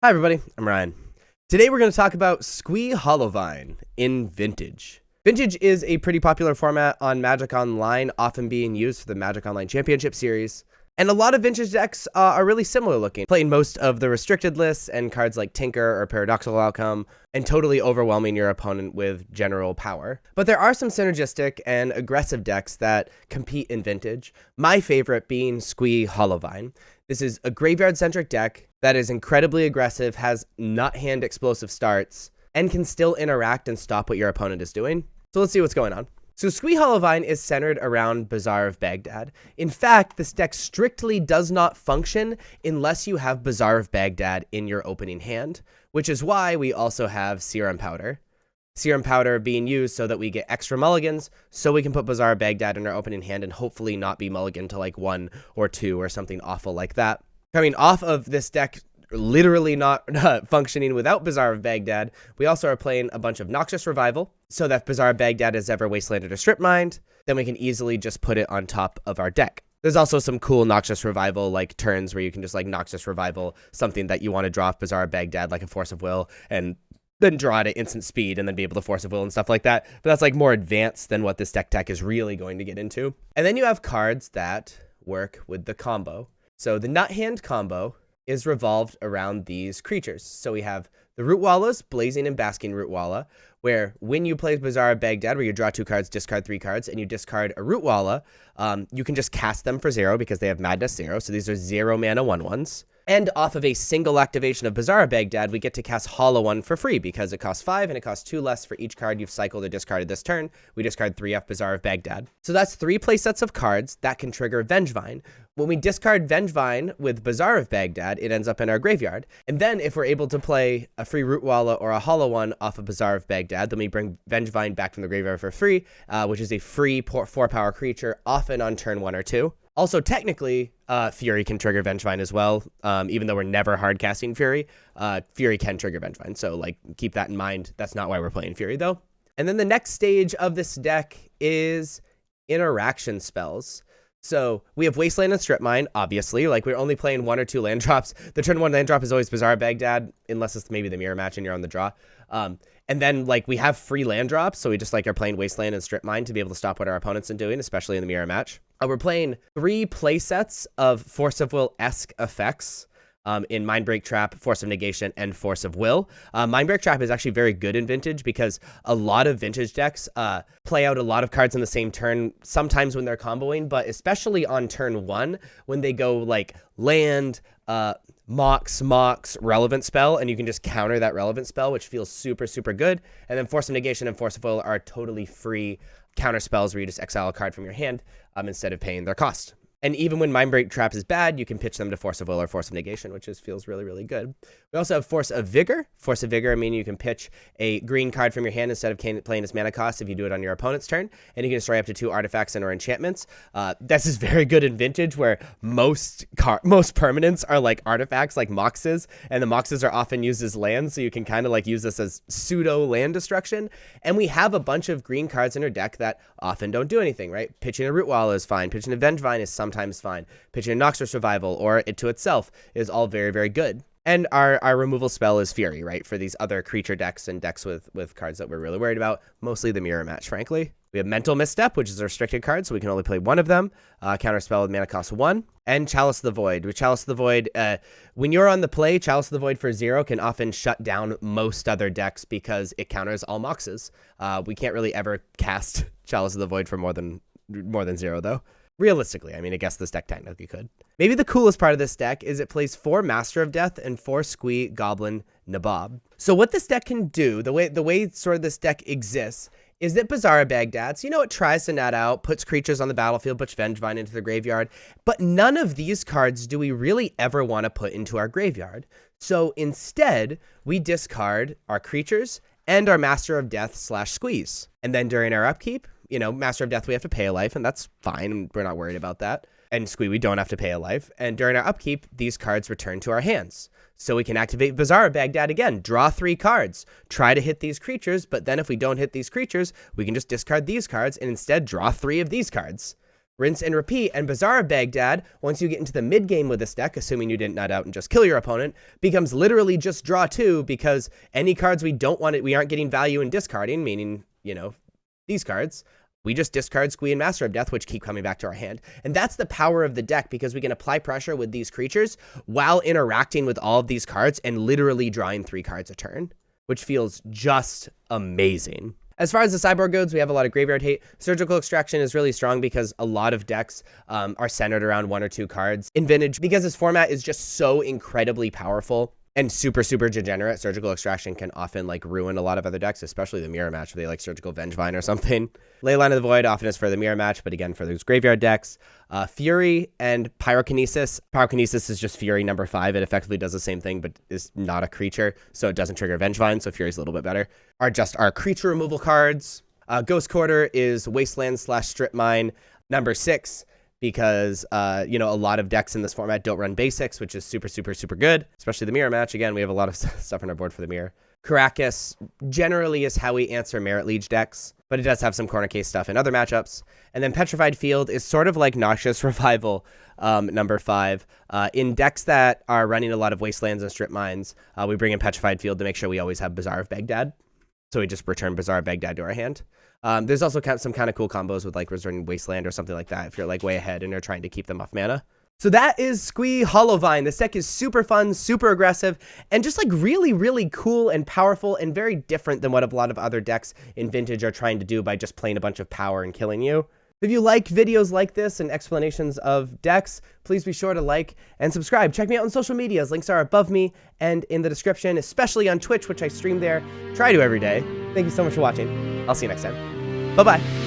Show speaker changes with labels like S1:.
S1: Hi everybody, I'm Ryan. Today we're going to talk about Squee Hollowvine in Vintage. Vintage is a pretty popular format on Magic Online, often being used for the Magic Online Championship Series. And a lot of Vintage decks are really similar looking, playing most of the restricted lists and cards like Tinker or Paradoxical Outcome, and totally overwhelming your opponent with general power. But there are some synergistic and aggressive decks that compete in Vintage, my favorite being Squee Hollowvine. This is a graveyard-centric deck that is incredibly aggressive, has nut-hand explosive starts, and can still interact and stop what your opponent is doing. So let's see what's going on. So Squee Hollowvine is centered around Bazaar of Baghdad. In fact, this deck strictly does not function unless you have Bazaar of Baghdad in your opening hand, which is why we also have Serum Powder. Serum Powder being used so that we get extra mulligans, so we can put Bazaar of Baghdad in our opening hand and hopefully not be mulligan to like 1 or 2 or something awful like that. Coming off of this deck literally not functioning without Bazaar of Baghdad, we also are playing a bunch of Noxious Revival, so that if Bazaar of Baghdad is ever wastelanded or strip mined, then we can easily just put it on top of our deck. There's also some cool Noxious Revival like turns where you can just like Noxious Revival something that you want to draw off Bazaar of Baghdad, like a Force of Will, and then draw it at instant speed and then be able to Force of Will and stuff like that. But that's like more advanced than what this deck is really going to get into. And then you have cards that work with the combo. So the Nut Hand combo is revolved around these creatures. So we have the Rootwallas, Blazing and Basking Rootwalla, where when you play Bazaar of Baghdad, where you draw 2 cards, discard 3 cards, and you discard a Rootwalla, you can just cast them for 0 because they have Madness 0. So these are 0 mana 1/1s. And off of a single activation of Bazaar of Baghdad, we get to cast Hollow One for free because it costs 5 and it costs 2 less for each card you've cycled or discarded this turn. We discard 3 off Bazaar of Baghdad. So that's 3 play sets of cards that can trigger Vengevine. When we discard Vengevine with Bazaar of Baghdad, it ends up in our graveyard. And then if we're able to play a free Rootwalla or a Hollow One off of Bazaar of Baghdad, then we bring Vengevine back from the graveyard for free, which is a free 4-power creature, often on turn 1 or 2. Also, technically, Fury can trigger Vengevine as well. Even though we're never hard casting Fury, Fury can trigger Vengevine. So, like, keep that in mind. That's not why we're playing Fury, though. And then the next stage of this deck is interaction spells. So we have Wasteland and Strip Mine, obviously. Like, we're only playing 1 or 2 land drops. The turn 1 land drop is always Bazaar of Baghdad, unless it's maybe the mirror match and you're on the draw. And then, like, we have free land drops, so we just, like, are playing Wasteland and Strip Mine to be able to stop what our opponents are doing, especially in the mirror match. We're playing 3 play sets of Force of Will-esque effects in Mindbreak Trap, Force of Negation, and Force of Will. Mindbreak Trap is actually very good in Vintage because a lot of Vintage decks play out a lot of cards in the same turn, sometimes when they're comboing, but especially on turn 1, when they go, like, land, Mox, relevant spell, and you can just counter that relevant spell, which feels super, super good. And then Force of Negation and Force of Will are totally free counter spells where you just exile a card from your hand instead of paying their cost. And even when Mindbreak Trap is bad, you can pitch them to Force of Will or Force of Negation, which feels really, really good. We also have Force of Vigor. Force of Vigor, meaning you can pitch a green card from your hand instead of playing its mana cost if you do it on your opponent's turn. And you can destroy up to 2 artifacts and or enchantments. This is very good in Vintage, where most permanents are like artifacts, like Moxes. And the Moxes are often used as lands, so you can kind of like use this as pseudo land destruction. And we have a bunch of green cards in our deck that often don't do anything, right? Pitching a Rootwalla is fine. Pitching a Vengevine is sometimes fine. Pitching a Noxious Revival or it to itself is all very, very good. And our removal spell is Fury, right? For these other creature decks and decks with cards that we're really worried about. Mostly the mirror match, frankly. We have Mental Misstep, which is a restricted card, so we can only play 1 of them. Counter spell with mana cost 1. And Chalice of the Void. With Chalice of the Void, when you're on the play, Chalice of the Void for 0 can often shut down most other decks because it counters all Moxes. We can't really ever cast Chalice of the Void for more than 0, though. Realistically, I mean, I guess this deck technically could. Maybe the coolest part of this deck is it plays 4 Master of Death and 4 Squee, Goblin, Nabob. So what this deck can do, the way sort of this deck exists, is that Bazaar of Baghdad, so it tries to net out, puts creatures on the battlefield, puts Vengevine into the graveyard, but none of these cards do we really ever want to put into our graveyard. So instead, we discard our creatures and our Master of Death / Squeeze. And then during our upkeep, Master of Death, we have to pay a life, and that's fine. We're not worried about that. And Squee, we don't have to pay a life. And during our upkeep, these cards return to our hands. So we can activate Bazaar of Baghdad again, draw 3 cards, try to hit these creatures, but then if we don't hit these creatures, we can just discard these cards and instead draw 3 of these cards. Rinse and repeat, and Bazaar of Baghdad, once you get into the mid game with this deck, assuming you didn't nut out and just kill your opponent, becomes literally just draw 2, because any cards we don't want it, we aren't getting value in discarding, meaning, these cards, we just discard Squee and Master of Death, which keep coming back to our hand. And that's the power of the deck, because we can apply pressure with these creatures while interacting with all of these cards and literally drawing 3 cards a turn, which feels just amazing. As far as the sideboard goes, we have a lot of graveyard hate. Surgical Extraction is really strong because a lot of decks are centered around 1 or 2 cards. In Vintage, because this format is just so incredibly powerful and super, super degenerate, Surgical Extraction can often ruin a lot of other decks, especially the Mirror Match, where they like Surgical Vengevine or something. Leyline of the Void often is for the Mirror Match, but again, for those graveyard decks. Fury and Pyrokinesis. Pyrokinesis is just Fury number 5. It effectively does the same thing, but is not a creature, so it doesn't trigger Vengevine, so Fury's a little bit better. Are just our creature removal cards. Ghost Quarter is Wasteland / Strip Mine number 6. Because, a lot of decks in this format don't run basics, which is super, super, super good, especially the Mirror Match. Again, we have a lot of stuff on our board for the Mirror. Caracas generally is how we answer Merit Liege decks, but it does have some corner case stuff in other matchups. And then Petrified Field is sort of like Noxious Revival, number 5. In decks that are running a lot of Wastelands and Strip Mines, we bring in Petrified Field to make sure we always have Bazaar of Baghdad. So we just return Bazaar of Baghdad to our hand. There's also some kind of cool combos with returning Wasteland or something like that if you're way ahead and you're trying to keep them off mana. So that is Squee Hollowvine. This deck is super fun, super aggressive, and just really, really cool and powerful and very different than what a lot of other decks in Vintage are trying to do by just playing a bunch of power and killing you. If you like videos like this and explanations of decks, please be sure to like and subscribe. Check me out on social medias. Links are above me and in the description, especially on Twitch, which I stream there. Try to every day. Thank you so much for watching. I'll see you next time. Bye-bye.